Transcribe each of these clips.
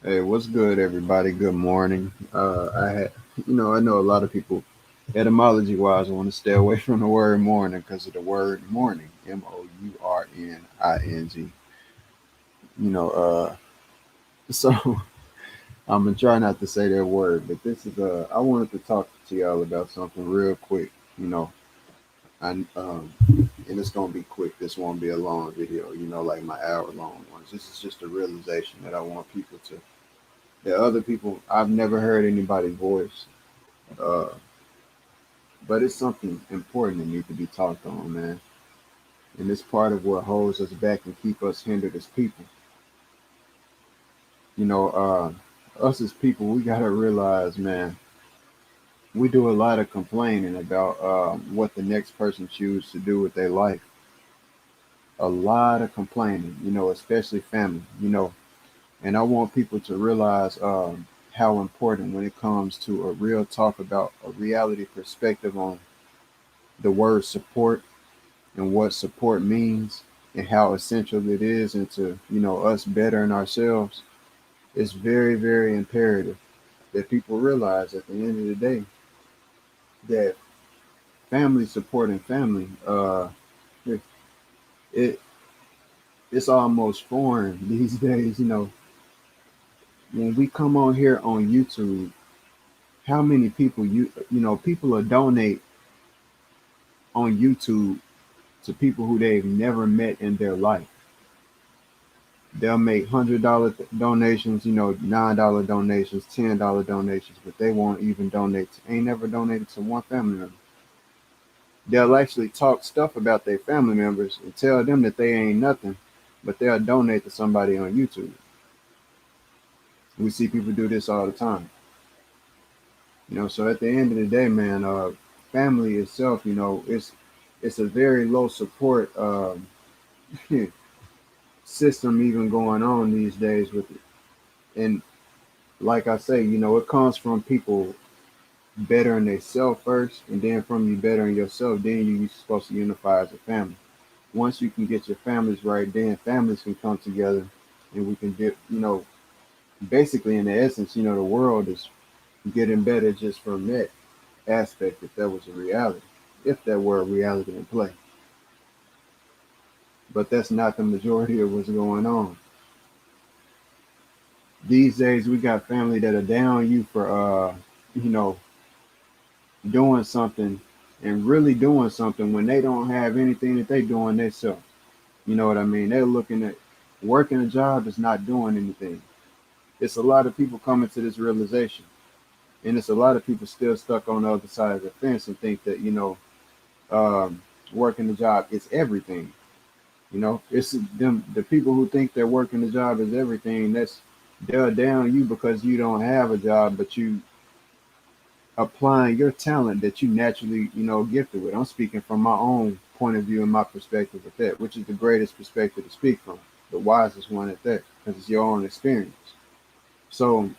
Hey, what's good, everybody? Good morning. I know a lot of people, etymology wise, want to stay away from the word morning because of the word morning, Mourning. You know, so I'm gonna try not to say that word, but I wanted to talk to y'all about something real quick. You know, and it's gonna be quick. This won't be a long video. Like my hour-long ones. This is just a realization that I want people to. That other people, I've never heard anybody's voice. Uh, but it's something important that needs to be talked on, man. And it's part of what holds us back and keep us hindered as people. You know, us as people, we gotta realize, man, we do a lot of complaining about what the next person chooses to do with their life. A lot of complaining, especially family, and I want people to realize how important when it comes to a real talk about a reality perspective on the word support and what support means and how essential it is into us bettering ourselves. It's very, very imperative that people realize at the end of the day that family supporting family it, it it's almost foreign these days. When we come on here on YouTube, how many people people will donate on YouTube to people who they've never met in their life. They'll make $100 donations, $9 donations, $10 donations, but they won't even donate. Ain't never donated to one family member. They'll actually talk stuff about their family members and tell them that they ain't nothing, but they'll donate to somebody on YouTube. We see people do this all the time. So at the end of the day, man, family itself, it's a very low support system even going on these days with it. And like I say, it comes from people bettering themselves first, and then from you bettering yourself, then you're supposed to unify as a family. Once you can get your families right, then families can come together, and we can get, basically in the essence, the world is getting better just from that aspect. If that was a reality, if that were a reality in play, but that's not the majority of what's going on these days. We got family that are down you for, you know, doing something and really doing something when they don't have anything that they doing themselves. You know what I mean? They're looking at working a job is not doing anything. It's a lot of people coming to this realization, and it's a lot of people still stuck on the other side of the fence and think that um, working the job is everything. It's them the people who think that working the job is everything. That's they're down you because you don't have a job, but you applying your talent that you naturally, gifted with. I'm speaking from my own point of view and my perspective with that, which is the greatest perspective to speak from, the wisest one at that, because it's your own experience. So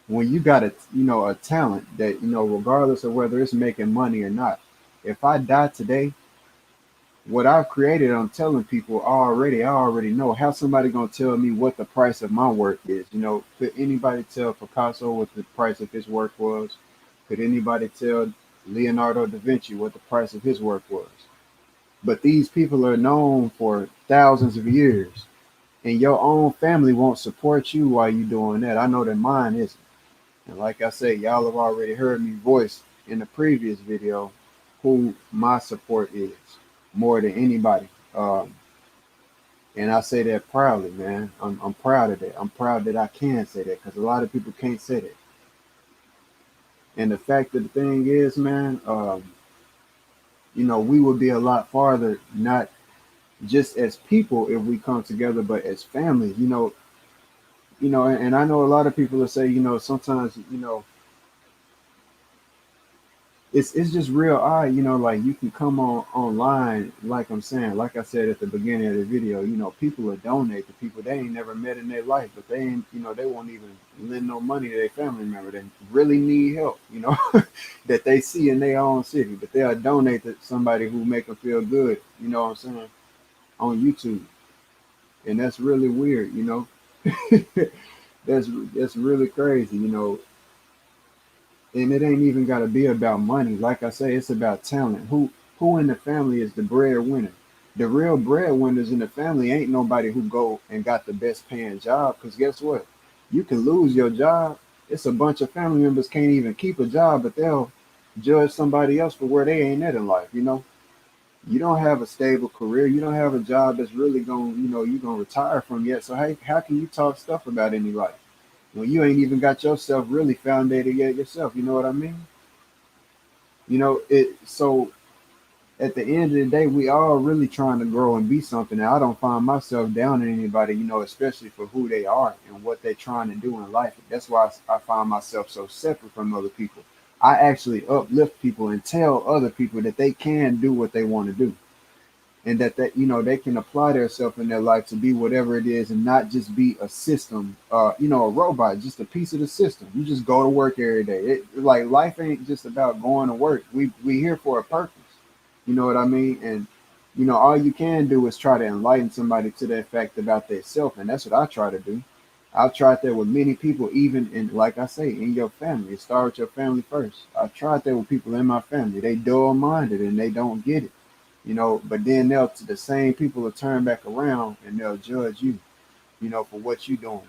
when you got a talent that, regardless of whether it's making money or not, if I die today, what I've created, I'm telling people already. I already know how somebody gonna tell me what the price of my work is. Could anybody tell Picasso what the price of his work was? Could anybody tell Leonardo da Vinci what the price of his work was? But these people are known for thousands of years, and your own family won't support you while you doing that. I know that mine isn't. And like I say, y'all have already heard me voice in the previous video who my support is more than anybody. And I say that proudly, man. I'm proud of that. I'm proud that I can say that because a lot of people can't say that. And the fact of the thing is, man, we would be a lot farther, not just as people if we come together, but as family. And I know a lot of people that say, sometimes, it's just real odd, like you can come on online, like I'm saying, like I said at the beginning of the video, people will donate to people they ain't never met in their life, but they ain't, they won't even lend no money to their family member that really need help, that they see in their own city, but they'll donate to somebody who make them feel good, you know what I'm saying, on YouTube. And that's really weird. That's really crazy, and it ain't even got to be about money. Like I say, it's about talent. Who in the family is the breadwinner? The real breadwinners in the family ain't nobody who go and got the best paying job. Cause guess what? You can lose your job. It's a bunch of family members can't even keep a job, but they'll judge somebody else for where they ain't at in life. You don't have a stable career. You don't have a job that's really going, you're gonna retire from yet. So how can you talk stuff about any life when you ain't even got yourself really founded yet yourself? You know what I mean? It. So at the end of the day, we all really trying to grow and be something. And I don't find myself down on anybody, especially for who they are and what they're trying to do in life. That's why I find myself so separate from other people. I actually uplift people and tell other people that they can do what they want to do, and that they can apply themselves in their life to be whatever it is, and not just be a system, a robot, just a piece of the system. You just go to work every day. Like life ain't just about going to work. We here for a purpose. You know what I mean? And all you can do is try to enlighten somebody to that fact about themselves, and that's what I try to do. I've tried that with many people, even in, like I say, in your family. Start with your family first. I tried that with people in my family. They dull minded and they don't get it, but then the same people will turn back around and they'll judge you, for what you doing.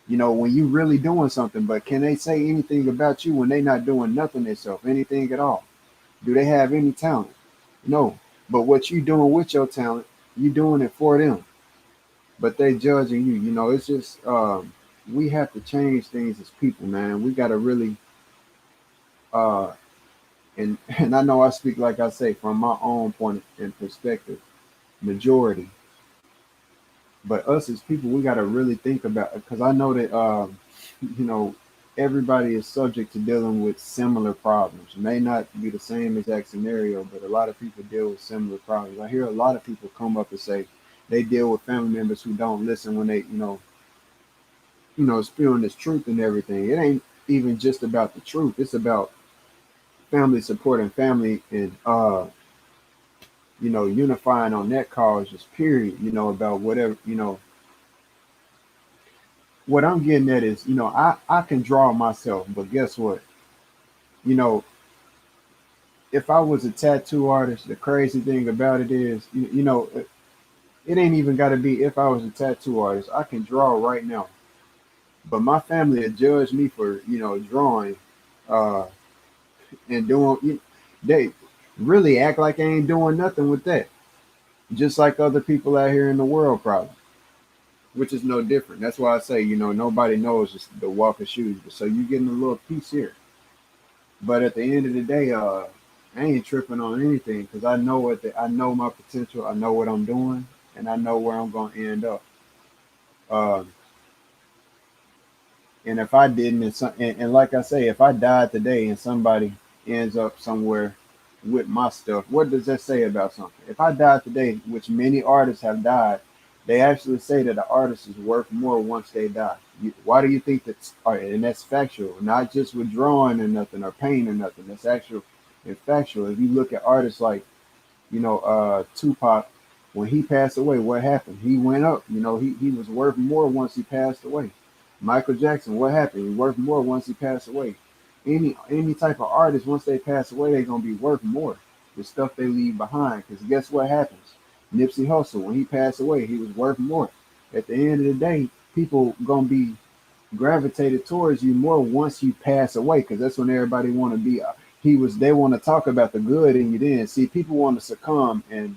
When you really doing something, but can they say anything about you when they not doing nothing themselves, anything at all? Do they have any talent? No. But what you doing with your talent, you doing it for them. But they judging you. It's just we have to change things as people, man. We gotta really uh and I know I speak like I say from my own point and perspective, majority. But us as people, we got to really think about it, because I know that you know everybody is subject to dealing with similar problems. It may not be the same exact scenario, but a lot of people deal with similar problems. I hear a lot of people come up and say they deal with family members who don't listen when they spewing this truth and everything. It ain't even just about the truth. It's about family support and family, and unifying on that cause, just period. About whatever. What I'm getting at is, I can draw myself, but guess what? You know, if I was a tattoo artist, the crazy thing about it is, it ain't even got to be if I was a tattoo artist. I can draw right now, but my family would judge me for, drawing, uh, and doing, they really act like I ain't doing nothing with that. Just like other people out here in the world, probably, which is no different. That's why I say, nobody knows just the walk of shoes. So you getting a little piece here. But at the end of the day, I ain't tripping on anything, because I know my potential. I know what I'm doing, and I know where I'm gonna end up. Uh, and if I didn't, and like I say, if I died today and somebody ends up somewhere with my stuff, what does that say about something? If I died today, which many artists have died, they actually say that the artist is worth more once they die. Why do you think that's? And that's factual, not just with drawing or nothing or painting or nothing. That's actual and factual. If you look at artists like, Tupac, when he passed away, what happened? He went up. He was worth more once he passed away. Michael Jackson, what happened? He worth more once he passed away. Any type of artist, once they pass away, they're gonna be worth more. The stuff they leave behind. Because guess what happens? Nipsey Hussle, when he passed away, he was worth more. At the end of the day, people gonna be gravitated towards you more once you pass away, because that's when everybody want to be. They want to talk about the good in you then. See, people want to succumb and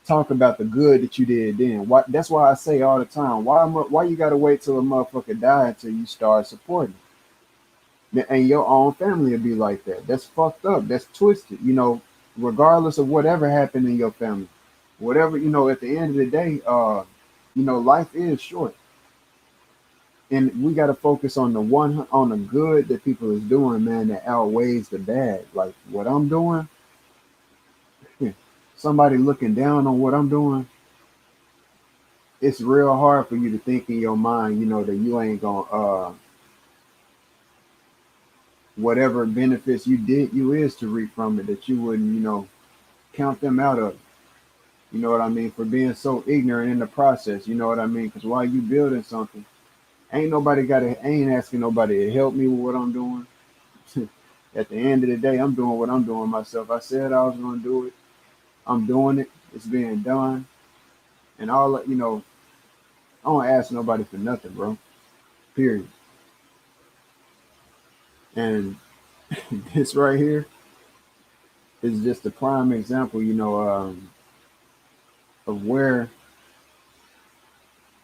talk about the good that you did then. That's why I say all the time, why you got to wait till a motherfucker die until you start supporting? And your own family will be like that. That's fucked up. That's twisted. Regardless of whatever happened in your family, whatever, at the end of the day, life is short, and we got to focus on the good that people is doing, man, that outweighs the bad. Like what I'm doing, somebody looking down on what I'm doing, it's real hard for you to think in your mind, that you ain't gonna whatever benefits you is to reap from it, that you wouldn't, count them out of it. You know what I mean? For being so ignorant in the process. You know what I mean? Because while you building something, Ain't asking nobody to help me with what I'm doing. At the end of the day, I'm doing what I'm doing myself. I said I was gonna do it. I'm doing it. It's being done. And I don't ask nobody for nothing, bro. Period. And this right here is just a prime example, of where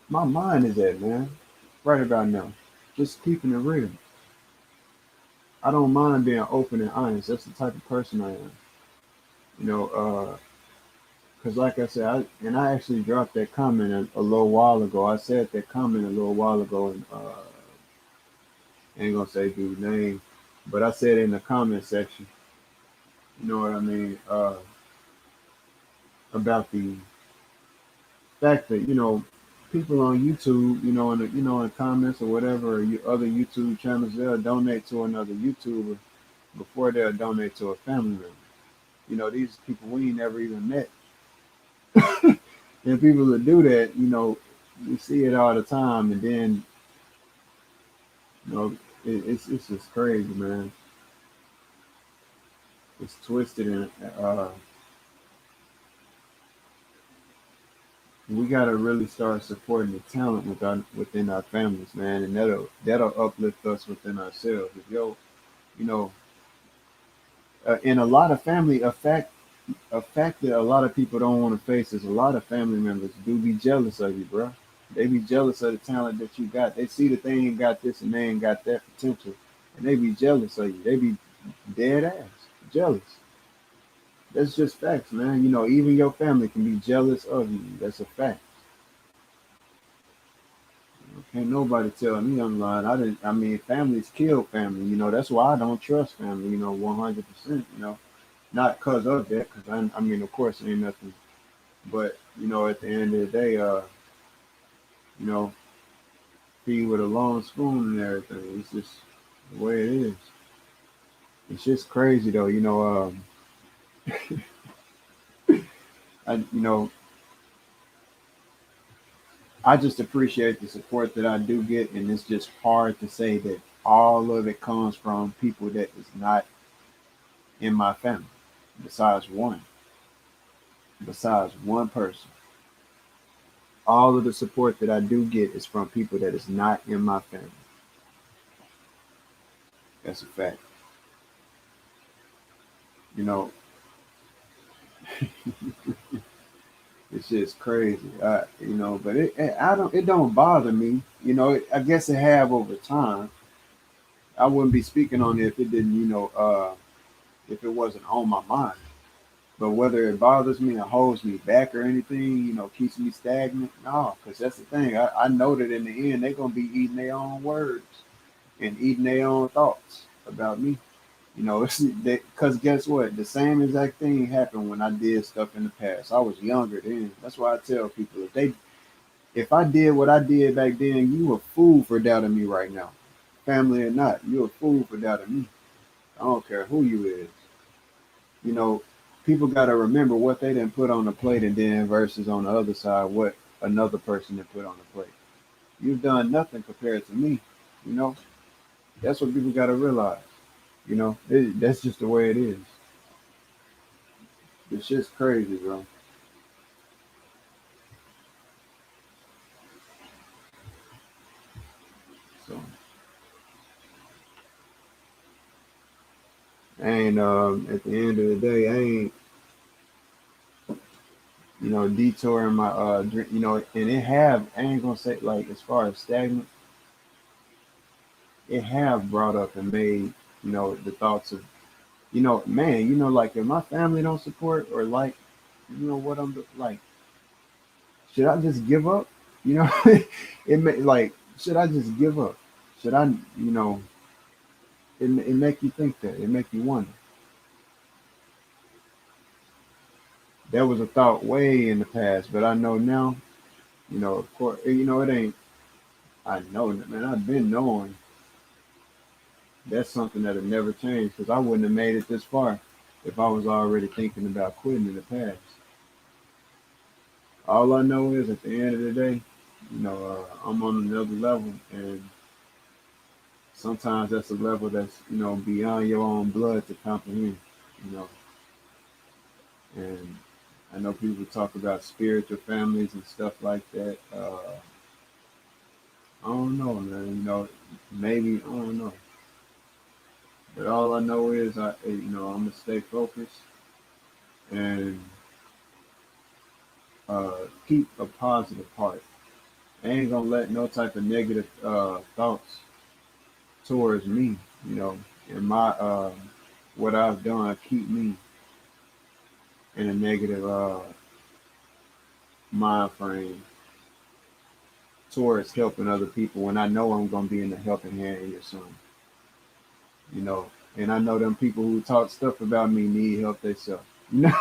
my mind is at, man. Right about now. Just keeping it real. I don't mind being open and honest. That's the type of person I am. You know, because like I said, I actually dropped that comment a little while ago. I said that comment a little while ago, and ain't gonna say dude's name, but I said in the comment section, you know what I mean, about the fact that people on YouTube, in the comments or whatever, or other YouTube channels, they'll donate to another YouTuber before they'll donate to a family member. These people we ain't never even met. And people that do that, you see it all the time, and then you know it's just crazy, man. It's twisted, and we gotta really start supporting the talent within our families, man, and that'll uplift us within ourselves. If you know, and a lot of family a fact that a lot of people don't want to face is a lot of family members do be jealous of you, bro. They be jealous of the talent that you got. They see that they ain't got this and they ain't got that potential, and they be jealous of you. They be dead ass jealous. That's just facts, man. Even your family can be jealous of you. That's a fact. Can't nobody tell me I'm lying. I didn't. I mean, families kill family. That's why I don't trust family. 100%. Not cause of that. Cause I mean, of course, it ain't nothing. But at the end of the day, you know, feed with a long spoon and everything. It's just the way it is. It's just crazy though. I you know I just appreciate the support that I do get, and it's just hard to say that all of it comes from people that is not in my family. Besides one, besides one person, all of the support that I do get is from people that is not in my family. That's a fact. You know, it's just crazy. But it don't bother me. I guess it have over time. I wouldn't be speaking on it if it didn't, if it wasn't on my mind. But whether it bothers me or holds me back or anything, keeps me stagnant, no, because that's the thing. I know that in the end they're gonna be eating their own words and eating their own thoughts about me. It's because guess what? The same exact thing happened when I did stuff in the past. I was younger then. That's why I tell people if I did what I did back then, you a fool for doubting me right now, family or not. You a fool for doubting me. I don't care who you is. You know, People got to remember what they didn't put on the plate, and then versus on the other side what another person did put on the plate. You've done nothing compared to me. You know, that's what people got to realize. That's just the way it is. It's just crazy, bro. So, at the end of the day, I ain't detouring my dream. And I ain't gonna say like as far as stagnant, it have brought up and made the thoughts of man, like if my family don't support or like what like, should I just give up? You know, it may like should I just give up? Should I it make you think that it make you wonder. That was a thought way in the past, but I know now. Of course, it ain't. I know, man. I've been knowing that's something that'll never change because I wouldn't have made it this far if I was already thinking about quitting in the past. All I know is at the end of the day. I'm on another level, and sometimes that's a level that's beyond your own blood to comprehend. You know, and I know people talk about spiritual families and stuff like that. I don't know, man. Maybe I don't know, but all I know is I'm gonna stay focused and keep a positive heart. I ain't gonna let no type of negative thoughts towards me, and my what I've done keep me in a negative mind frame towards helping other people when I know I'm gonna be in the helping hand of your son, you know. And I know them people who talk stuff about me need help themselves. You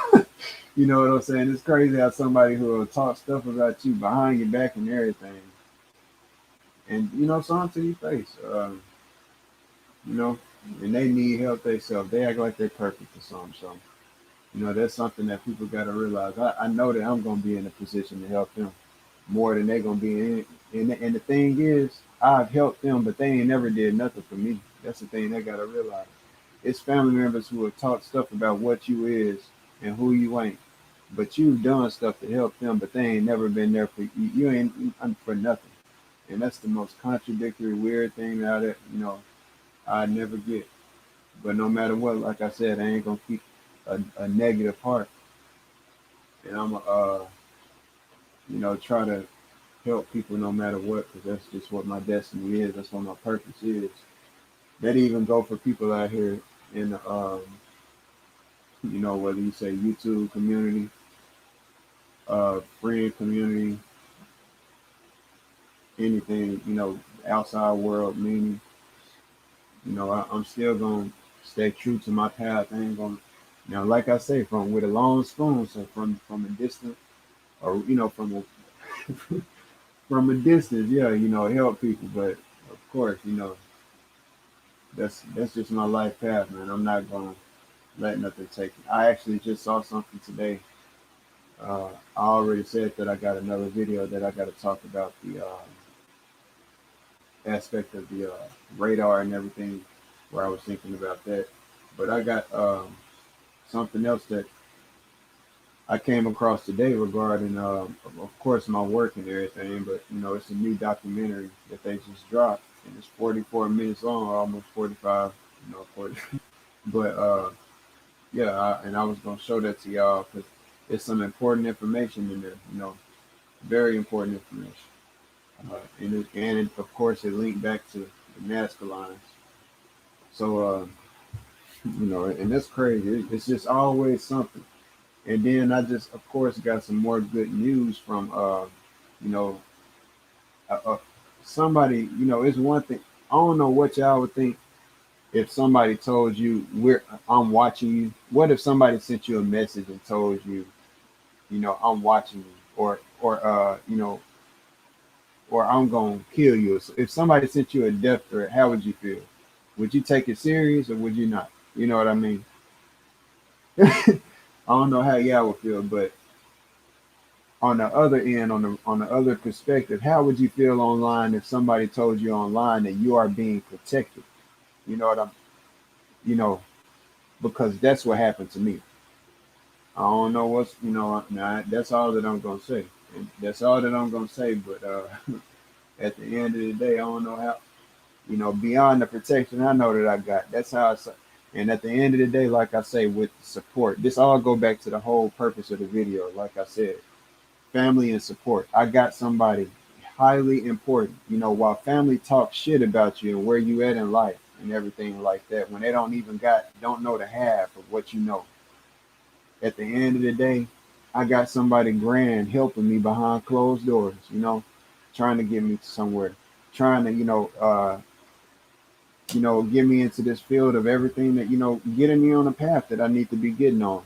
know what I'm saying? It's crazy how somebody who will talk stuff about you behind your back and everything, and something to your face, you know, and they need help themselves. They act like they're perfect or something. So, that's something that people got to realize. I know that I'm gonna be in a position to help them more than they're gonna be in. And the thing is, I've helped them, but they ain't never did nothing for me. That's the thing they gotta realize. It's family members who have taught stuff about what you is and who you ain't. But you've done stuff to help them, but they ain't never been there for you. You ain't for nothing. And that's the most contradictory, weird thing out of I never get. But no matter what, like I said, I ain't gonna keep a negative heart, and I'm try to help people no matter what, because that's just what my destiny is. That's what my purpose is. That even go for people out here in the whether you say YouTube community, friend community, anything, outside world, meaning, I'm still gonna stay true to my path. I ain't gonna now, like I say, from with a long spoon, so from a distance, or from a from a distance, yeah, help people. But of course, that's just my life path, man. I'm not gonna let nothing take it. I actually just saw something today. I already said that I got another video that I got to talk about the aspect of the radar and everything, where I was thinking about that. But I got something else that I came across today regarding, of course, my work and everything. But it's a new documentary that they just dropped, and it's 44 minutes long, almost 45. 40. But yeah, and I was gonna show that to y'all because it's some important information in there. Very important information. And of course, it linked back to the Nazca lines. So and that's crazy. It's just always something. And then I just, of course, got some more good news from, you know, somebody. It's one thing. I don't know what y'all would think if somebody told you I'm watching you. What if somebody sent you a message and told you, I'm watching you, or I'm gonna kill you. So if somebody sent you a death threat, how would you feel? Would you take it serious or would you not? You know what I mean? I don't know how y'all would feel, but on the other end, on the other perspective, how would you feel online if somebody told you online that you are being protected? You know what I'm, you know, because that's what happened to me. I don't know what's, nah, that's all that I'm gonna say. And that's all that I'm gonna say. But at the end of the day, I don't know how. Beyond the protection I know that I got. That's how I say. And at the end of the day, like I say, with support, this all go back to the whole purpose of the video. Like I said, family and support. I got somebody highly important. While family talks shit about you and where you at in life and everything like that, when they don't know the half of what you know. At the end of the day, I got somebody grand helping me behind closed doors. Trying to get me somewhere, trying to get me into this field of everything that, getting me on a path that I need to be getting on.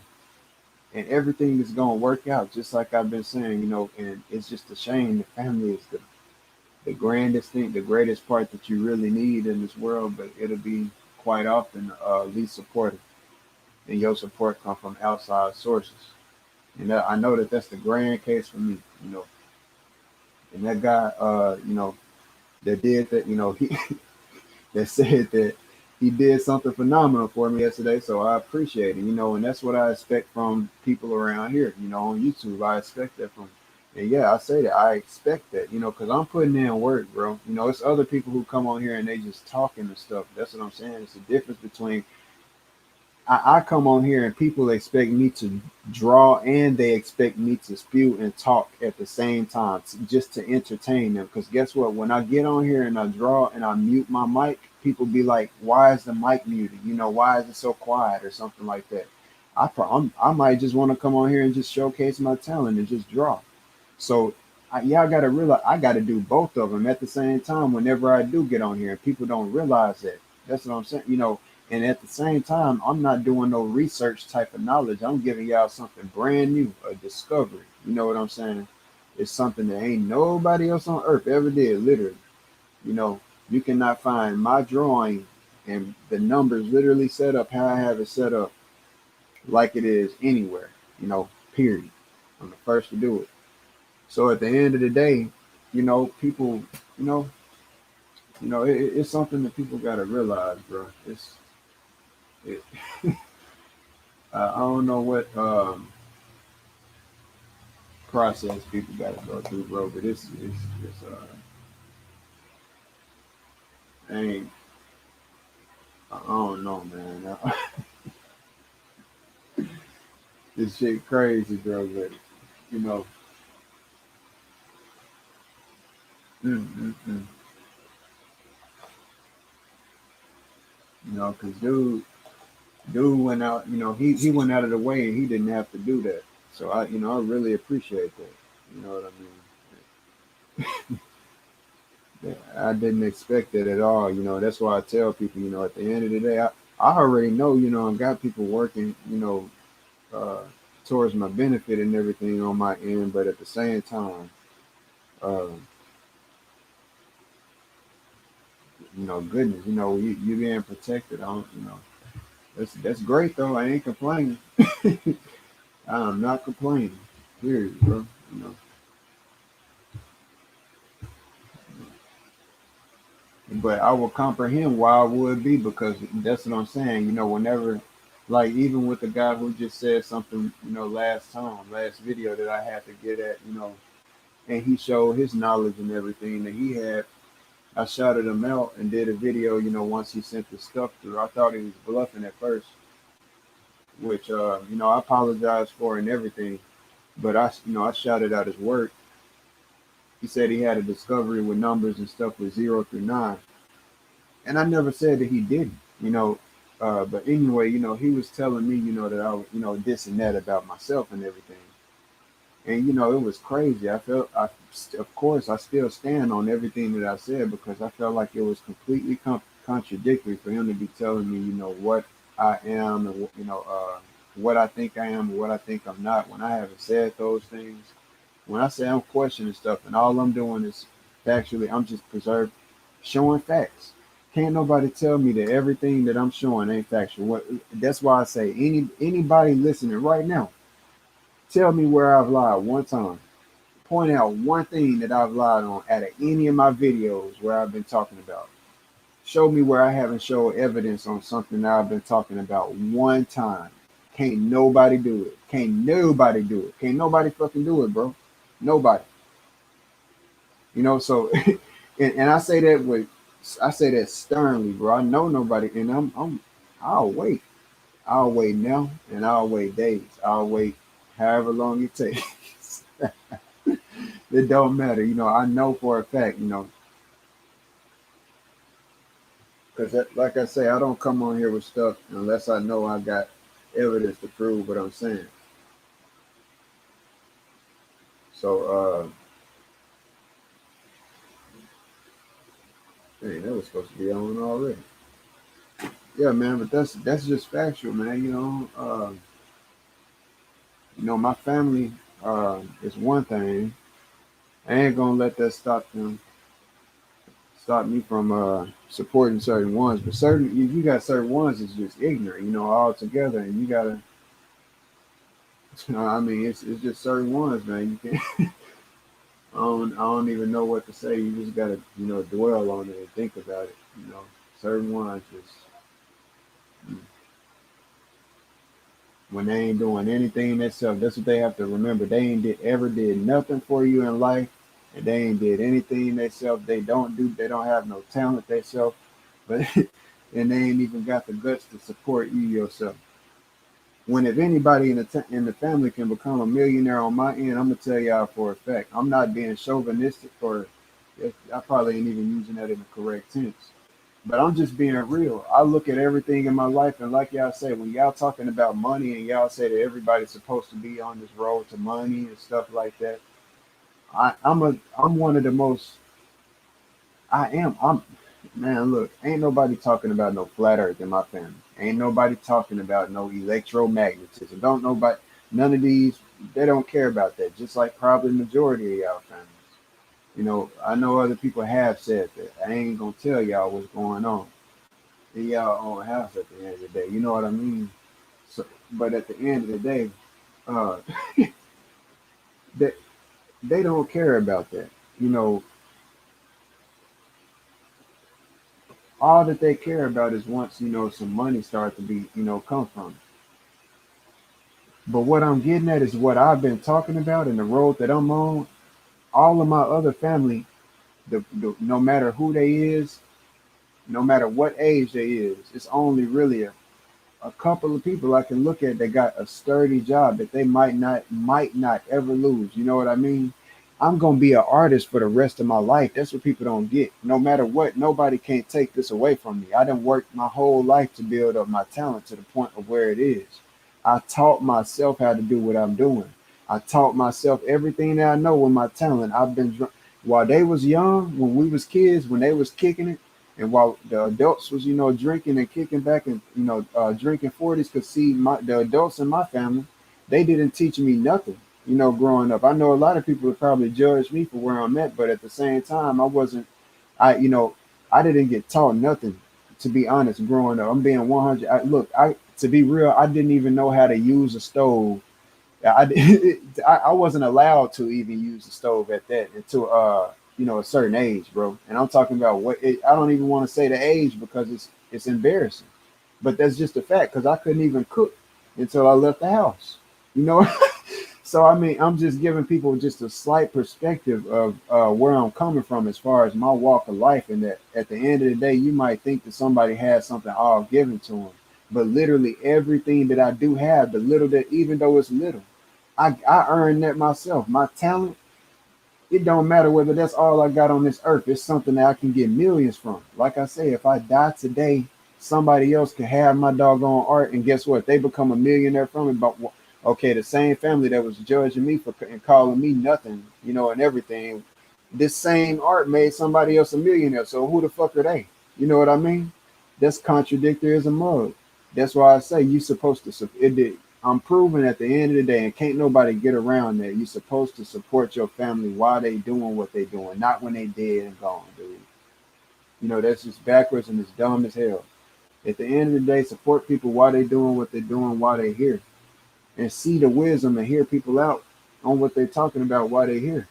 And everything is going to work out, just like I've been saying, and it's just a shame. The family is the grandest thing, the greatest part that you really need in this world, but it'll be quite often least supportive. And your support come from outside sources. And I know that that's the grand case for me, And that guy, that did that, he that said that he did something phenomenal for me yesterday. So I appreciate it, and that's what I expect from people around here, on YouTube. I expect that from, and yeah, I say that I expect that, because I'm putting in work, bro. It's other people who come on here and they just talking and stuff. That's what I'm saying. It's the difference between I come on here and people expect me to draw and they expect me to spew and talk at the same time just to entertain them. Because guess what? When I get on here and I draw and I mute my mic, people be like, "Why is the mic muted? Why is it so quiet?" or something like that. I might just want to come on here and just showcase my talent and just draw. So yeah, I gotta realize I gotta do both of them at the same time whenever I do get on here, and people don't realize that. That's what I'm saying, And at the same time, I'm not doing no research type of knowledge. I'm giving y'all something brand new, a discovery. You know what I'm saying? It's something that ain't nobody else on earth ever did. Literally, you know, you cannot find my drawing and the numbers literally set up how I have it set up like it is anywhere. Period. I'm the first to do it. So at the end of the day, people, you know, it's something that people gotta realize, bro. It, I don't know what process people gotta go through, bro, but ain't, I don't know, man. This shit crazy, bro, but you know, mm, mm, mm, cause dude went out, he went out of the way and he didn't have to do that. So I really appreciate that. You know what I mean? Yeah, I didn't expect that at all. That's why I tell people, at the end of the day, I already know, I got people working, uh, towards my benefit and everything on my end, but at the same time, uh, goodness, you being protected. I don't, that's great though. I ain't complaining. I'm not complaining. Period, bro. You know, but I will comprehend why I would be because that's what I'm saying. Whenever, like, even with the guy who just said something, last video that I had to get at, and he showed his knowledge and everything that he had. I shouted him out and did a video, once he sent the stuff through. I thought he was bluffing at first, which, I apologized for and everything. But I shouted out his work. He said he had a discovery with numbers and stuff with 0 through 9. And I never said that he didn't, but anyway, he was telling me, that I, this and that about myself and everything. And it was crazy. Of course, I still stand on everything that I said because I felt like it was completely contradictory for him to be telling me, what I am and what I think I am and what I think I'm not. When I haven't said those things, when I say I'm questioning stuff, and all I'm doing is factually, I'm just showing facts. Can't nobody tell me that everything that I'm showing ain't factual. That's why I say anybody listening right now, tell me where I've lied one time. Point out one thing that I've lied on out of any of my videos where I've been talking about. Show me where I haven't showed evidence on something that I've been talking about one time. Can't nobody do it. Can't nobody do it. Can't nobody fucking do it, bro. Nobody. So and I say that sternly, bro. I know nobody, and I'll wait. I'll wait now, and I'll wait days. I'll wait however long it takes. It don't matter, I know for a fact, because like I say, I don't come on here with stuff unless I know I got evidence to prove what I'm saying. So, dang, that was supposed to be on already. Yeah, man, but that's just factual, man. My family is one thing. I ain't gonna let that stop me from supporting certain ones. But you got certain ones that's just ignorant, altogether, and you gotta. I mean, it's just certain ones, man. You can't. I don't even know what to say. You just gotta, dwell on it and think about it. Certain ones just when they ain't doing anything themselves, that's what they have to remember. They ain't ever did nothing for you in life, and they ain't did anything themselves. They don't have no talent themselves, but and they ain't even got the guts to support you yourself. When if anybody in the family can become a millionaire on my end, I'm gonna tell y'all for a fact. I'm not being chauvinistic, or I probably ain't even using that in the correct tense. But I'm just being real. I look at everything in my life, and like y'all say, when y'all talking about money and y'all say that everybody's supposed to be on this road to money and stuff like that, I'm one of the most. I'm man. Look, ain't nobody talking about no flat Earth in my family. Ain't nobody talking about no electromagnetism. Don't nobody. None of these. They don't care about that. Just like probably the majority of y'all families. I know other people have said that. I ain't gonna tell y'all what's going on in y'all own house at the end of the day. You know what I mean? So, but at the end of the day, uh, they they don't care about that. You know, all that they care about is once some money start to be come from it. But what I'm getting at is what I've been talking about and the road that I'm on. All of my other family, no matter who they is, no matter what age they is, it's only really a couple of people I can look at that got a sturdy job that they might not ever lose. You know what I mean? I'm gonna be an artist for the rest of my life. That's what people don't get. No matter what, nobody can't take this away from me. I done worked my whole life to build up my talent to the point of where it is. I taught myself how to do what I'm doing. I taught myself everything that I know with my talent. While they was young, when we was kids, when they was kicking it, and while the adults was, drinking and kicking back and, drinking 40s, because see, the adults in my family, they didn't teach me nothing, growing up. I know a lot of people would probably judge me for where I'm at, but at the same time, I, you know, I didn't get taught nothing, to be honest, growing up. I'm being 100. To be real, I didn't even know how to use a stove. I wasn't allowed to even use the stove at that until a certain age, bro. And I'm talking about I don't even want to say the age because it's embarrassing, but that's just a fact because I couldn't even cook until I left the house. You know, so I mean, I'm just giving people just a slight perspective of where I'm coming from as far as my walk of life, and that at the end of the day, you might think that somebody has something all given to them, but literally everything that I do have, the little that, even though it's little, I earned that myself. My talent, it don't matter whether that's all I got on this earth. It's something that I can get millions from. Like I say, if I die today, somebody else can have my doggone art, and guess what? They become a millionaire from it. But okay, the same family that was judging me for and calling me nothing, and everything, this same art made somebody else a millionaire. So who the fuck are they? You know what I mean? That's contradictory as a mug. That's why I say you supposed to. I'm proving at the end of the day, and can't nobody get around that. You're supposed to support your family while they doing what they doing, not when they dead and gone, dude. That's just backwards and it's dumb as hell. At the end of the day, support people while they doing what they're doing while they here, and see the wisdom and hear people out on what they're talking about while they're here.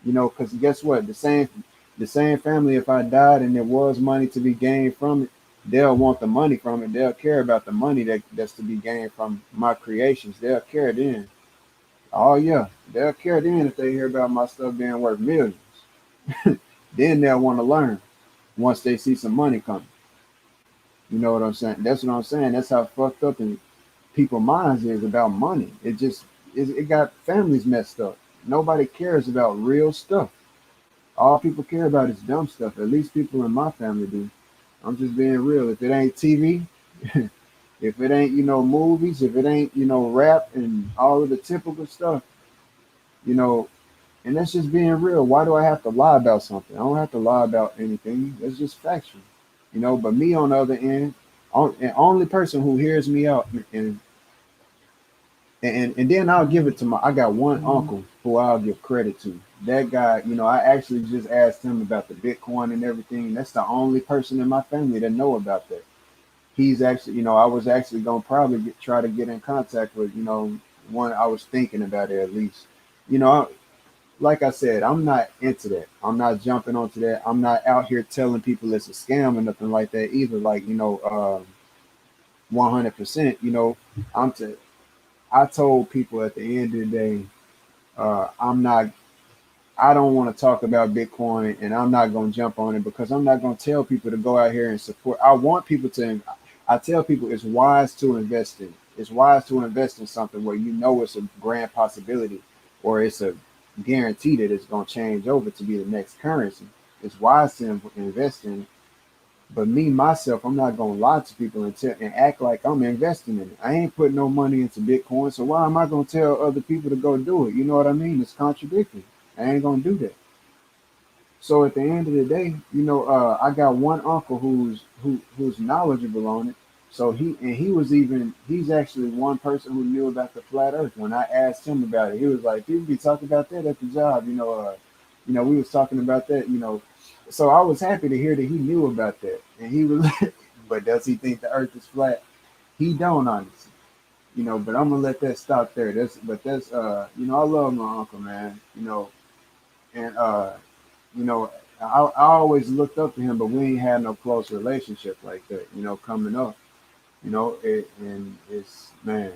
Because guess what? The same family, if I died and there was money to be gained from it, they'll want the money from it. They'll care about the money that's to be gained from my creations. They'll care then. Oh yeah, they'll care then if they hear about my stuff being worth millions. Then they'll want to learn once they see some money coming. You know what I'm saying? That's what I'm saying. That's how fucked up in people minds is about money. It got families messed up. Nobody cares about real stuff. All people care about is dumb stuff. At least people in my family do. I'm just being real. If it ain't TV, if it ain't movies, if it ain't rap and all of the typical stuff, you know, and that's just being real. Why do I have to lie about something? I don't have to lie about anything. That's just factual. But me on the other end, and only person who hears me out, and then I'll give it to I got one uncle who I'll give credit to. That guy, I actually just asked him about the Bitcoin and everything. That's the only person in my family that know about that. He's actually, I was actually gonna probably try to get in contact with, one I was thinking about it at least. You know, like I said, I'm not into that. I'm not jumping onto that. I'm not out here telling people it's a scam or nothing like that either. Like, 100%. I'm to. I told people at the end of the day, I'm not. I don't want to talk about Bitcoin, and I'm not going to jump on it because I'm not going to tell people to go out here and support. I want people to. I tell people it's wise to invest in. It's wise to invest in something where you know it's a grand possibility, or it's a guarantee that it's going to change over to be the next currency. It's wise to invest in. But me myself, I'm not gonna lie to people and act like I'm investing in it. I ain't putting no money into Bitcoin, so why am I gonna tell other people to go do it? You know what I mean? It's contradictory. I ain't gonna do that. So at the end of the day, I got one uncle who's knowledgeable on it. So he's actually one person who knew about the flat Earth. When I asked him about it, he was like, "People be talking about that at the job." We was talking about that. So I was happy to hear that he knew about that, and he was. But does he think the Earth is flat? He don't honestly. But I'm gonna let that stop there. I love my uncle, man. And you know, I always looked up to him, but we ain't had no close relationship like that, coming up, and it's, man,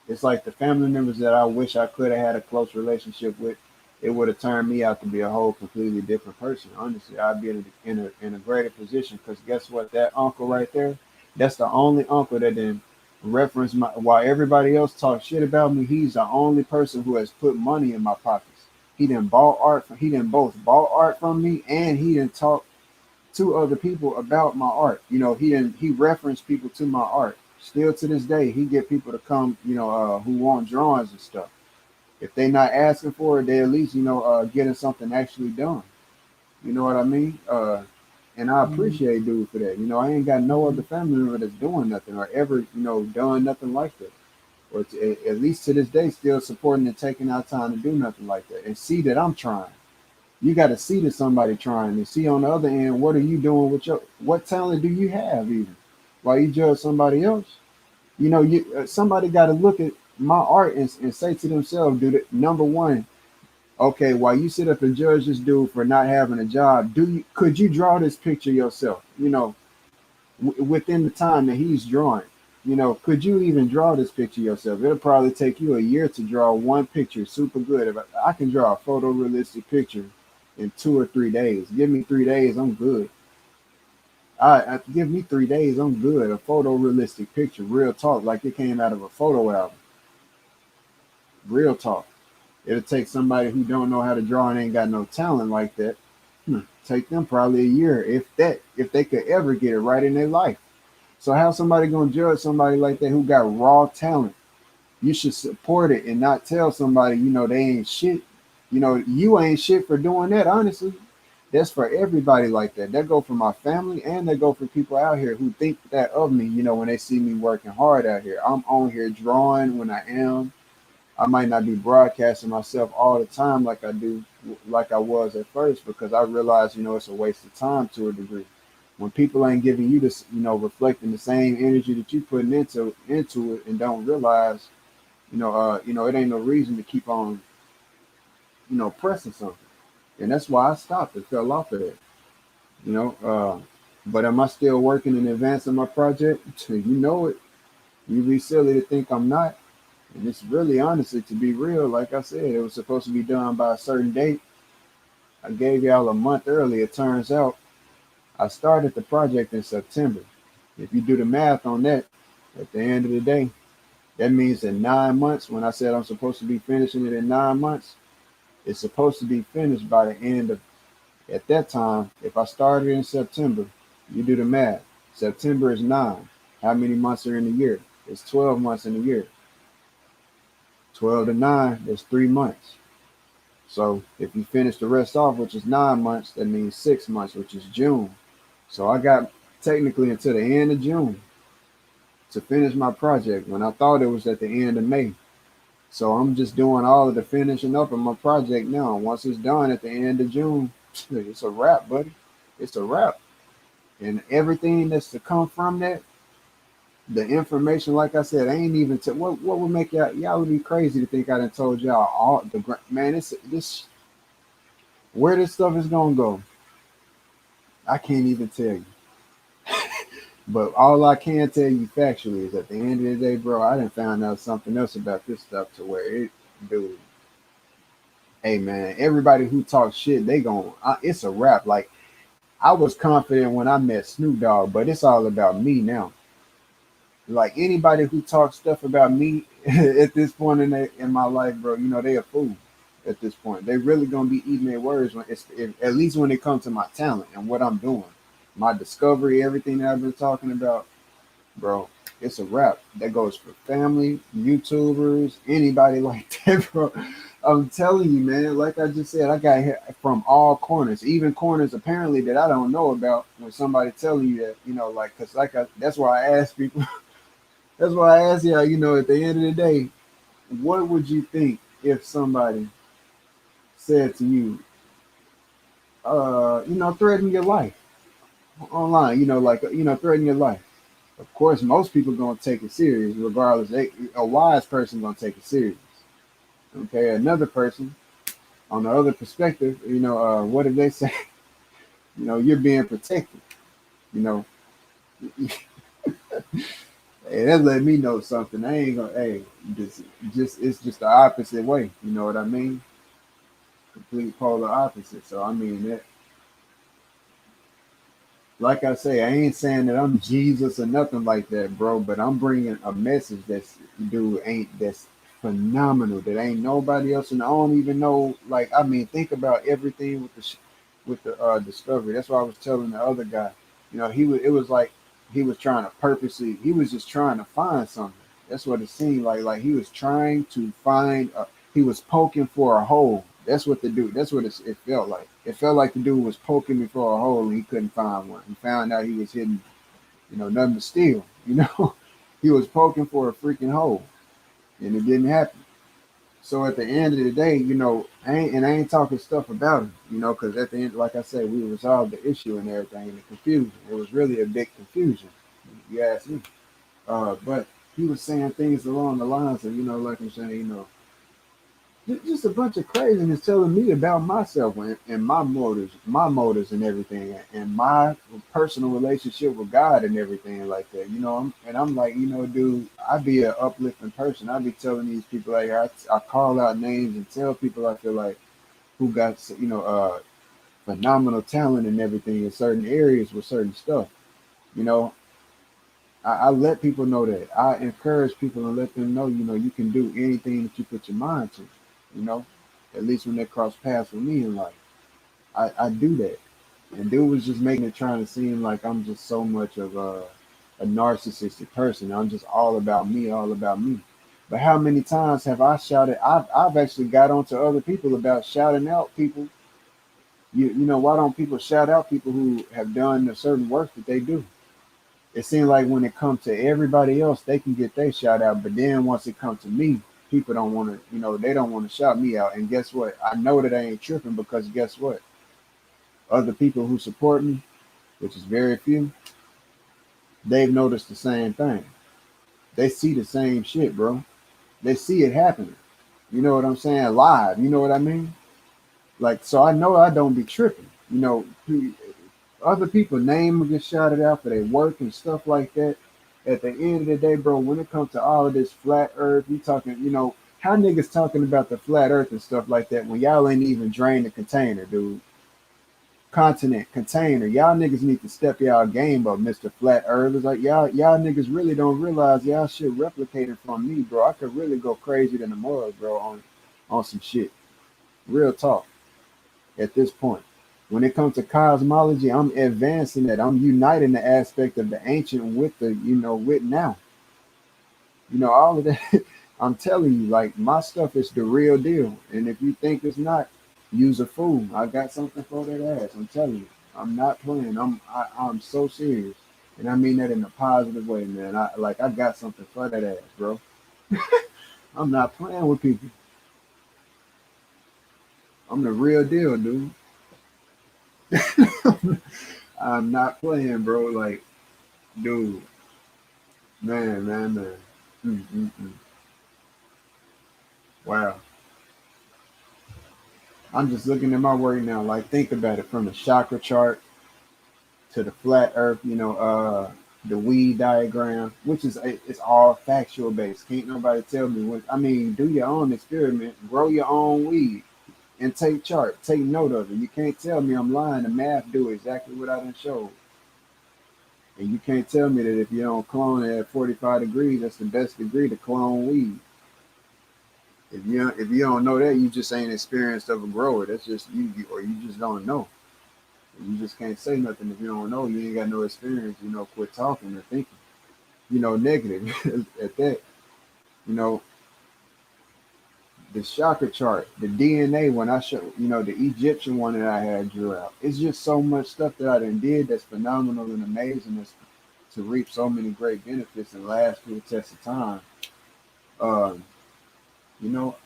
it's like the family members that I wish I could have had a close relationship with. It would have turned me out to be a whole completely different person. Honestly, I'd be in a greater position because guess what? That uncle right there, that's the only uncle that didn't reference my. While everybody else talk shit about me, he's the only person who has put money in my pockets. He didn't bought art. He didn't both bought art from me, and he didn't talk to other people about my art. He referenced people to my art. Still to this day, he get people to come, who want drawings and stuff. If they not asking for it, they at least, getting something actually done. You know what I mean? And I Mm, appreciate dude for that. I ain't got no other family member that's doing nothing or ever, done nothing like that. Or at least to this day, still supporting and taking out time to do nothing like that and see that I'm trying. You got to see that somebody trying and see on the other end, what are you doing with what talent do you have even? While you judge somebody else, somebody got to look at my art and say to themselves, dude, number one, okay, while you sit up and judge this dude for not having a job, could you draw this picture yourself? Within the time that he's drawing, could you even draw this picture yourself? It'll probably take you a year to draw one picture super good. If I can draw a photorealistic picture in 2 or 3 days, give me 3 days, I'm good. I give me 3 days, I'm good. A photorealistic picture, real talk, like it came out of a photo album, real talk. It'll take somebody who don't know how to draw and ain't got no talent like that. Take them probably a year, if that, if they could ever get it right in their life. So how somebody gonna judge somebody like that who got raw talent? You should support it and not tell somebody, they ain't shit. You ain't shit for doing that. Honestly, that's for everybody like that. That go for my family and that go for people out here who think that of me. When they see me working hard out here, I'm on here drawing when I am. I might not be broadcasting myself all the time like I do, like I was at first, because I realize, it's a waste of time to a degree. When people ain't giving you this, reflecting the same energy that you putting into it, and don't realize, it ain't no reason to keep on, pressing something. And that's why I stopped and fell off of it. You know, but am I still working in advance of my project? You know it. You'd be silly to think I'm not. And it's really, honestly, to be real, like I said, it was supposed to be done by a certain date. I gave y'all a month early. It turns out I started the project in September. If you do the math on that, at the end of the day, that means in 9 months, when I said I'm supposed to be finishing it in 9 months, it's supposed to be finished by the end of, at that time, if I started in September, you do the math. September is 9. How many months are in a year? It's 12 months in a year. 12 to 9, that's 3 months. So if you finish the rest off, which is 9 months, that means 6 months, which is June. So I got technically until the end of June to finish my project when I thought it was at the end of May. So I'm just doing all of the finishing up of my project now. Once it's done at the end of June, it's a wrap, buddy. It's a wrap. And everything that's to come from that, the information, like I said, I ain't even what would make y'all would be crazy to think I done told y'all all man. It's this. Where this stuff is gonna go, I can't even tell you. But all I can tell you factually is at the end of the day, bro, I done found out something else about this stuff to where it, dude, hey man, everybody who talks shit, they gon' it's a wrap. Like I was confident when I met Snoop Dogg, but it's all about me now. Like anybody who talks stuff about me at this point in my life, bro, you know they a fool at this point. They really gonna be eating their words when at least when it comes to my talent and what I'm doing, my discovery, everything that I've been talking about, bro. It's a wrap. That goes for family, YouTubers, anybody like that, bro. I'm telling you, man. Like I just said, I got hit from all corners, even corners apparently that I don't know about. When somebody telling you that, you know, like, cause that's why I ask people. That's why I ask y'all. You know, at the end of the day, what would you think if somebody said to you, you know, threaten your life online? You know, like you know, threaten your life. Of course, most people gonna take it serious, regardless. A wise person gonna take it serious. Okay, another person on the other perspective, you know, what did they say? You know, you're being protected. You know, hey, that let me know something. I ain't gonna, hey, just it's just the opposite way. You know what I mean? Complete polar opposite. So I mean that, like I say, I ain't saying that I'm Jesus or nothing like that, bro. But I'm bringing a message that's dude ain't that's phenomenal. That ain't nobody else, and I don't even know. Like I mean, think about everything with the discovery. That's why I was telling the other guy. You know, he was. It was like he was trying to purposely. He was just trying to find something. That's what it seemed like. Like he was trying to find. He was poking for a hole. That's what the dude. That's what it felt like. It felt like the dude was poking me for a hole and he couldn't find one. He found out he was hitting, you know, nothing but steel. You know, he was poking for a freaking hole, and it didn't happen. So at the end of the day, you know, I ain't talking stuff about him, you know, because at the end, like I said, we resolved the issue and everything, and the confusion. It was really a big confusion, you ask me. But he was saying things along the lines of, you know, like I'm saying, you know, just a bunch of craziness telling me about myself and my motives and everything, and my personal relationship with God and everything like that. You know, I'm like, you know, dude, I be an uplifting person. I be telling these people like I call out names and tell people I feel like who got you know phenomenal talent and everything in certain areas with certain stuff. You know, I let people know that. I encourage people and let them know, you know, you can do anything that you put your mind to, you know, at least when they cross paths with me in life. I do that. And dude was just making it trying to seem like I'm just so much of a narcissistic person. I'm just all about me, all about me. But how many times have I shouted? I've actually got onto other people about shouting out people. You know, why don't people shout out people who have done a certain work that they do? It seems like when it comes to everybody else, they can get their shout out, but then once it comes to me, people don't want to, you know, they don't want to shout me out. And guess what? I know that I ain't tripping because guess what? Other people who support me, which is very few, they've noticed the same thing. They see the same shit, bro. They see it happening. You know what I'm saying? Live. You know what I mean? Like, so I know I don't be tripping. You know, other people name get shouted out for their work and stuff like that. At the end of the day, bro, when it comes to all of this flat earth, you talking, you know, how niggas talking about the flat earth and stuff like that when y'all ain't even drained the container, dude. Continent, container. Y'all niggas need to step y'all game up, Mr. Flat Earth. It's like y'all niggas really don't realize y'all shit replicated from me, bro. I could really go crazy than the mud, bro, on some shit. Real talk at this point. When it comes to cosmology, I'm advancing that. I'm uniting the aspect of the ancient with the, you know, with now. You know, all of that. I'm telling you, like my stuff is the real deal. And if you think it's not, use a fool. I got something for that ass. I'm telling you. I'm not playing. I'm so serious. And I mean that in a positive way, man. I got something for that ass, bro. I'm not playing with people. I'm the real deal, dude. I'm not playing, bro. Like, dude, man. Mm. Wow. I'm just looking at my work now. Like, think about it, from the chakra chart to the flat Earth. The weed diagram, which is it's all factual based. Can't nobody tell me what. I mean, do your own experiment, grow your own weed, and take chart, take note of it. You can't tell me I'm lying. The math do exactly what I done showed. And you can't tell me that if you don't clone it at 45 degrees, that's the best degree to clone weed. If you don't know that, you just ain't experienced of a grower. That's just or you just don't know. You just can't say nothing if you don't know. You ain't got no experience. Quit talking or thinking. Negative at that. You know, the chakra chart, the DNA when I show, the Egyptian one that I had drew out. It's just so much stuff that I done did that's phenomenal and amazing. That's to reap so many great benefits and last through the test of time. Um,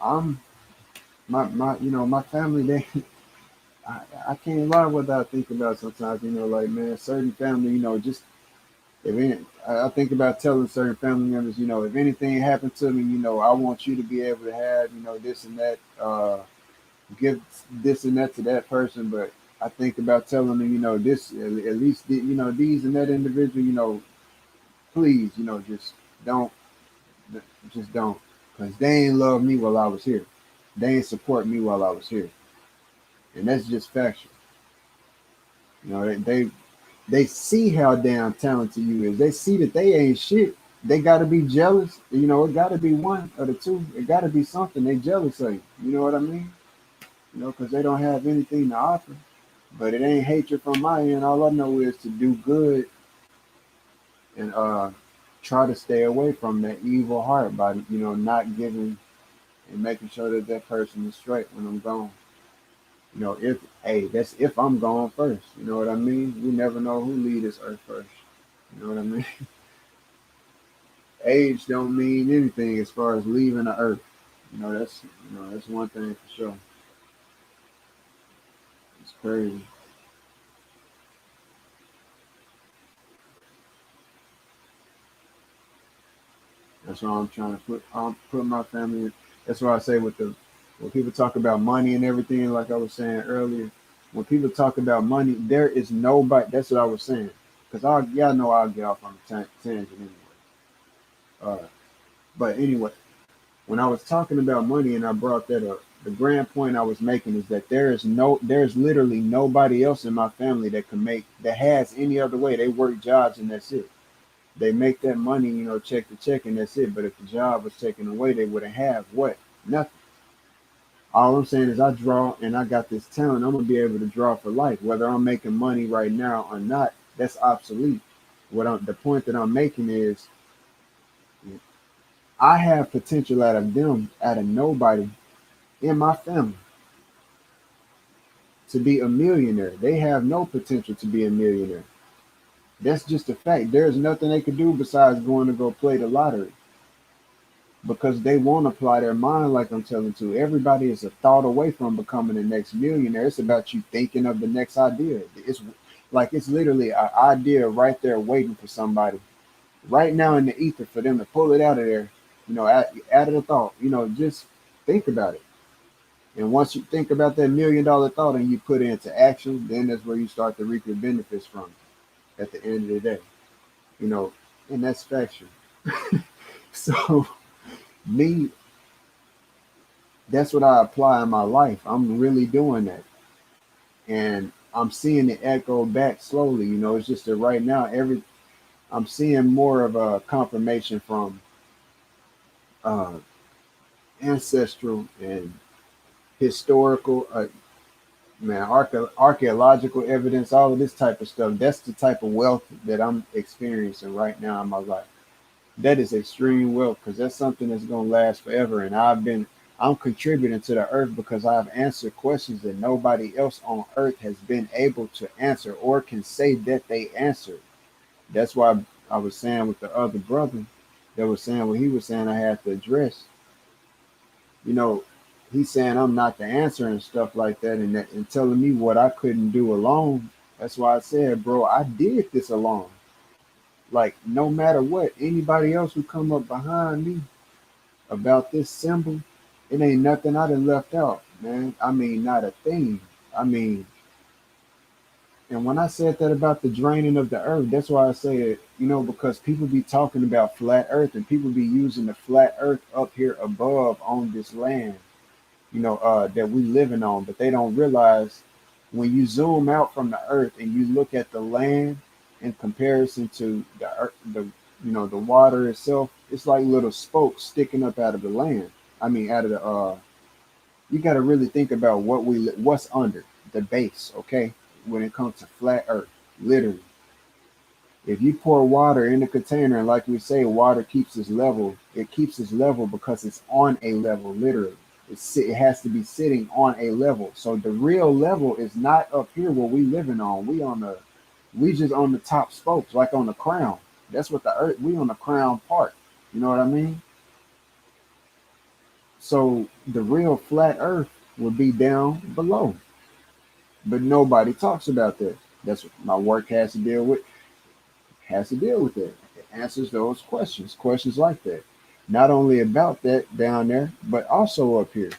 I'm my family. I can't lie without thinking about sometimes. Like, man, certain family. Just if any, I think about telling certain family members. If anything happened to me, I want you to be able to have, this and that. Give this and that to that person, but I think about telling them, this at least, these and that individual, please, don't, just don't, because they ain't love me while I was here. They ain't support me while I was here, and that's just factual. They see how damn talented you is. They see that they ain't shit. They got to be jealous. It got to be one or the two. It got to be something. They jealous of you. You know what I mean? Because they don't have anything to offer. But it ain't hatred from my end. All I know is to do good and try to stay away from that evil heart by not giving and making sure that that person is straight when I'm gone. If hey, that's if I'm gone first. You know what I mean? We never know who lead this earth first. You know what I mean? Age don't mean anything as far as leaving the earth. That's one thing for sure. It's crazy. That's why I'm trying to put my family in. That's why I say when people talk about money and everything, like I was saying earlier, when people talk about money, there is nobody. That's what I was saying. Because y'all know I'll get off on a tangent anyway. Uh, but anyway, when I was talking about money and I brought that up, the grand point I was making is that there's literally nobody else in my family that has any other way. They work jobs and that's it. They make that money, check to check, and that's it. But if the job was taken away, they wouldn't have what? Nothing. All I'm saying is I draw and I got this talent. I'm gonna be able to draw for life. Whether I'm making money right now or not, that's obsolete. The point that I'm making is I have potential out of nobody in my family to be a millionaire. They have no potential to be a millionaire. That's just a fact. There's nothing they could do besides going to go play the lottery, because they won't apply their mind like I'm telling to. Everybody is a thought away from becoming the next millionaire. It's about you thinking of the next idea. It's literally an idea right there waiting for somebody right now in the ether for them to pull it out of there. Out of the thought. Just think about it. And once you think about that $1 million thought and you put it into action, then that's where you start to reap the benefits from it at the end of the day. You know, and that's factual. So me, that's what I apply in my life. I'm really doing that. And I'm seeing it echo back slowly. It's just that right now I'm seeing more of a confirmation from uh ancestral and historical archaeological evidence, all of this type of stuff. That's the type of wealth that I'm experiencing right now in my life. That is extreme wealth, because that's something that's going to last forever. And I'm contributing to the earth because I've answered questions that nobody else on earth has been able to answer or can say that they answered. That's why I was saying with the other brother that was saying what he was saying I had to address. You know, he's saying I'm not the answer and stuff like that, and telling me what I couldn't do alone. That's why I said, bro, I did this alone. Like, no matter what, anybody else who come up behind me about this symbol, it ain't nothing I done left out. man. I mean, not a thing. I mean, and when I said that about the draining of the earth, that's why I say it, because people be talking about flat earth and people be using the flat earth up here above on this land, that we living on, but they don't realize when you zoom out from the earth and you look at the land in comparison to the earth, the water itself, it's like little spokes sticking up out of the land. I mean, out of the you got to really think about what's under the base, okay? When it comes to flat earth, literally. If you pour water in a container, and like we say, water keeps its level, it keeps its level because it's on a level, literally. It has to be sitting on a level. So the real level is not up here where we living on. We just on the top spokes, like on the crown. That's what the earth, we on the crown part. You know what I mean? So the real flat earth would be down below. But nobody talks about that. That's what my work has to deal with it. It answers those questions like that. Not only about that down there, but also up here.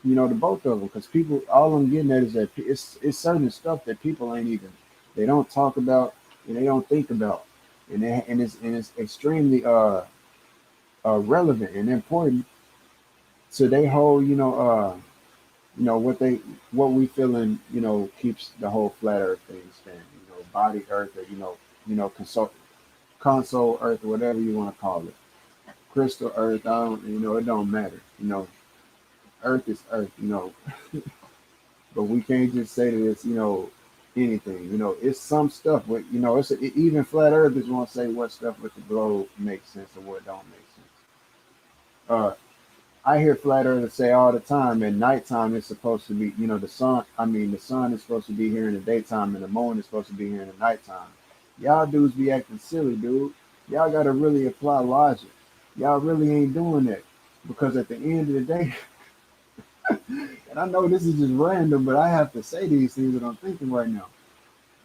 The both of them, because people, all I'm getting at is that it's certain stuff that people ain't even, they don't talk about and they don't think about, and it's extremely relevant and important to their whole, what we feeling, keeps the whole flat Earth thing standing. Body Earth, or console Earth, or whatever you want to call it, crystal Earth. I don't, it don't matter. Earth is Earth. But we can't just say that it's anything. It's some stuff. But even flat Earthers want to say what stuff with the globe makes sense and what don't make sense. Uh, I hear flat earthers say all the time at nighttime it's supposed to be, the sun, the sun is supposed to be here in the daytime and the moon is supposed to be here in the nighttime. Y'all dudes be acting silly, dude. Y'all gotta really apply logic. Y'all really ain't doing that. Because at the end of the day, and I know this is just random, but I have to say these things that I'm thinking right now.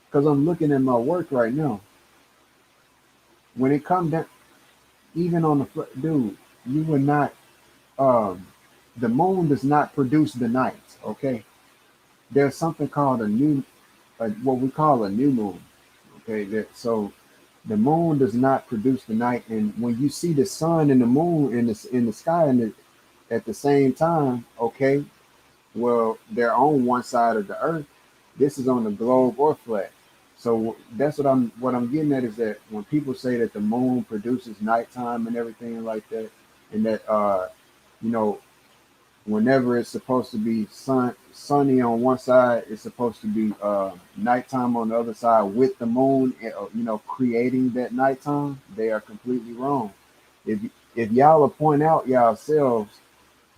Because I'm looking at my work right now. When it comes down, even on dude, you would not, um, the moon does not produce the night, okay? There's something called what we call a new moon. Okay, so the moon does not produce the night, and when you see the sun and the moon in the sky at the same time, okay, well they're on one side of the earth. This is on the globe or flat. So that's what I'm getting at is that when people say that the moon produces nighttime and everything like that, and that you know whenever it's supposed to be sunny on one side, it's supposed to be nighttime on the other side with the moon, creating that nighttime. They are completely wrong. If y'all will point out yourselves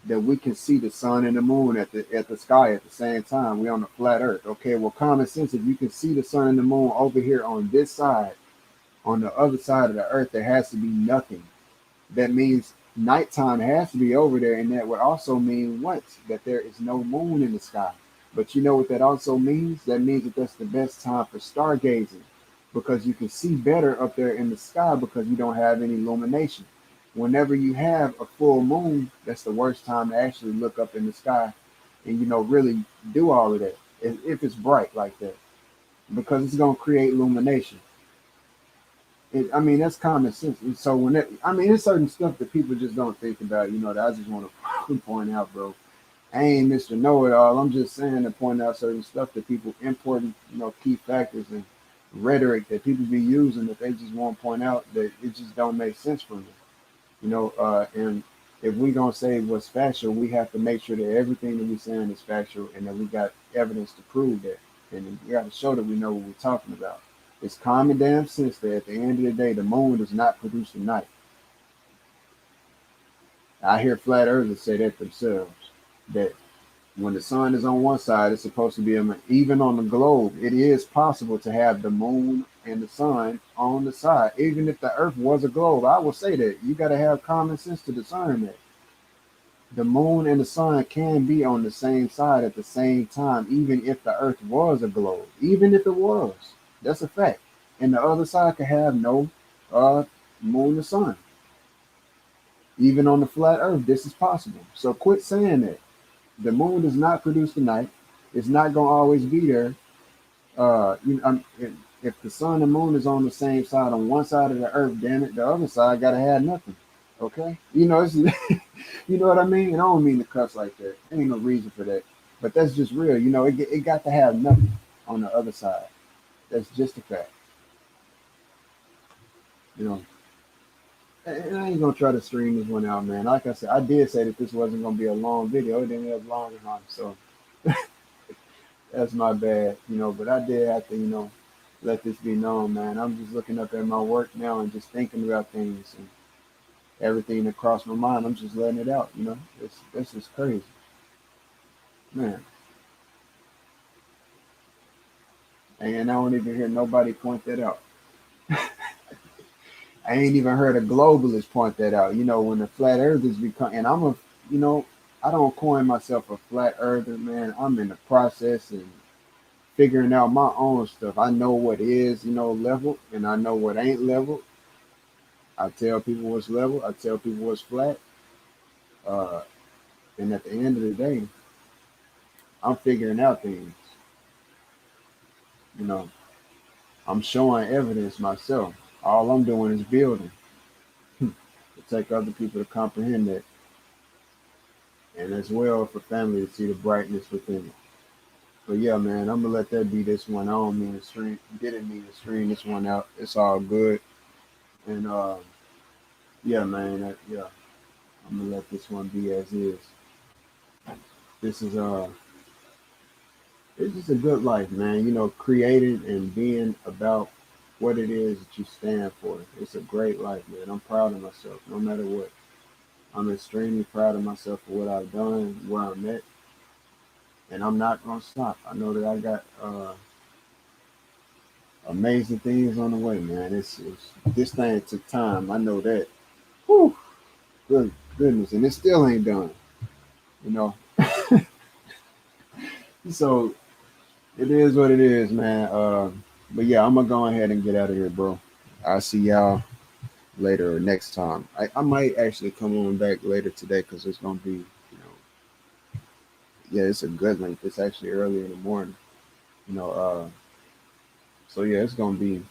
that we can see the sun and the moon at the sky at the same time, we on the flat earth. Okay, well, common sense, if you can see the sun and the moon over here on this side, on the other side of the earth, there has to be nothing. That means nighttime has to be over there, and that would also mean what? That there is no moon in the sky. But you know what that also means? That means that that's the best time for stargazing because you can see better up there in the sky because you don't have any illumination. Whenever you have a full moon, that's the worst time to actually look up in the sky and really do all of that if it's bright like that because it's going to create illumination. That's common sense. And so there's certain stuff that people just don't think about, that I just want to point out, bro. I ain't Mr. Know It All. I'm just saying to point out certain stuff that people important, key factors and rhetoric that people be using that they just won't point out that it just don't make sense for them. And if we gonna say what's factual, we have to make sure that everything that we saying is factual and that we got evidence to prove that. And we got to show that we know what we're talking about. It's common damn sense that at the end of the day, the moon does not produce the night. I hear flat earthers say that themselves. That when the sun is on one side, it's supposed to be even on the globe. It is possible to have the moon and the sun on the side, even if the earth was a globe. I will say that you got to have common sense to discern that the moon and the sun can be on the same side at the same time, even if the earth was a globe, even if it was. That's a fact. And the other side could have no uh, moon or sun. Even on the flat earth, this is possible. So quit saying that. The moon does not produce the night. It's not gonna always be there. If the sun and moon is on the same side on one side of the earth, damn it, the other side gotta have nothing. Okay, it's you know what I mean. And I don't mean to cuss like that. There ain't no reason for that, but that's just real. It got to have nothing on the other side. That's just a fact. You know, and I ain't gonna try to stream this one out, man. Like I said, I did say that this wasn't gonna be a long video. It didn't have long enough, so that's my bad. But I did have to, let this be known, man. I'm just looking up at my work now and just thinking about things and everything that crossed my mind. I'm just letting it out. This is crazy, man. And I don't even hear nobody point that out. I ain't even heard a globalist point that out. When the flat earthers become, and you know, I don't coin myself a flat earther, man. I'm in the process and figuring out my own stuff. I know what is, level, and I know what ain't level. I tell people what's level. I tell people what's flat. Uh, and at the end of the day, I'm figuring out things. You know, I'm showing evidence myself. All I'm doing is building to take other people to comprehend that, and as well for family to see the brightness within it. But yeah, man, I'm gonna let that be this one. I don't mean to stream, didn't mean to stream this one out. It's all good, and yeah, man, yeah, I'm gonna let this one be as is. This is it's just a good life, man. Creating and being about what it is that you stand for. It's a great life, man. I'm proud of myself, no matter what. I'm extremely proud of myself for what I've done, where I'm at, and I'm not gonna stop. I know that I got amazing things on the way, man. It's this thing took time. I know that. Whew, good goodness, and it still ain't done. You know, so it is what it is, man. But yeah, I'm gonna go ahead and get out of here, bro. I'll see y'all later or next time. I might actually come on back later today because it's gonna be, yeah, it's a good length. It's actually early in the morning, you know. So yeah, it's gonna be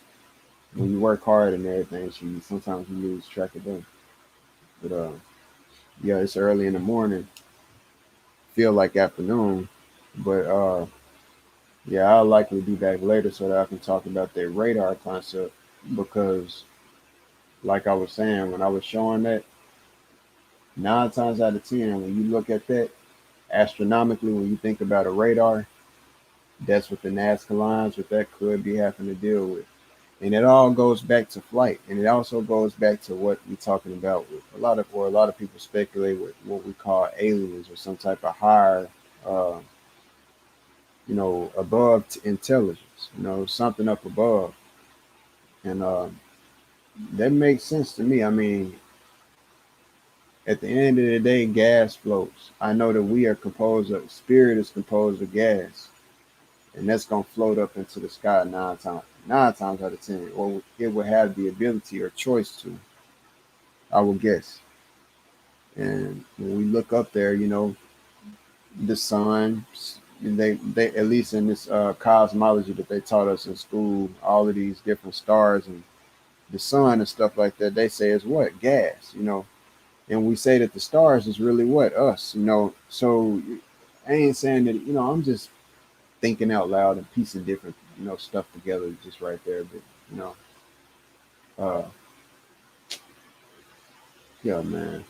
when you work hard and everything. Sometimes you lose track of them. But yeah, it's early in the morning. Feel like afternoon, but yeah, I'll likely be back later so that I can talk about that radar concept because, like I was saying, when I was showing that, 9 times out of 10, when you look at that astronomically, when you think about a radar, that's what the Nazca lines, what that could be having to deal with. And it all goes back to flight, and it also goes back to what we're talking about with a lot of people speculate with what we call aliens or some type of higher, uh, above intelligence, something up above, and that makes sense to me. I mean, at the end of the day, gas floats. I know that we are composed of spirit is composed of gas, and that's gonna float up into the sky 9 times out of 10, or it will have the ability or choice to. I will guess. And when we look up there, the sun, they at least in this cosmology that they taught us in school, all of these different stars and the sun and stuff like that, they say is what gas, and we say that the stars is really what us, So I ain't saying that, I'm just thinking out loud and piecing different, stuff together just right there. But you know, uh, yeah, man.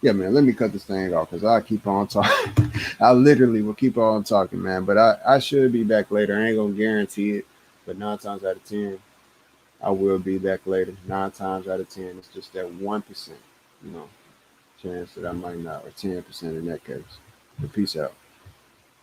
Yeah, man. Let me cut this thing off because I keep on talking. I literally will keep on talking, man. But I should be back later. I ain't gonna guarantee it, but 9 times out of 10, I will be back later. 9 times out of 10, it's just that 1%, you know, chance that I might not, or 10% in that case. But peace out.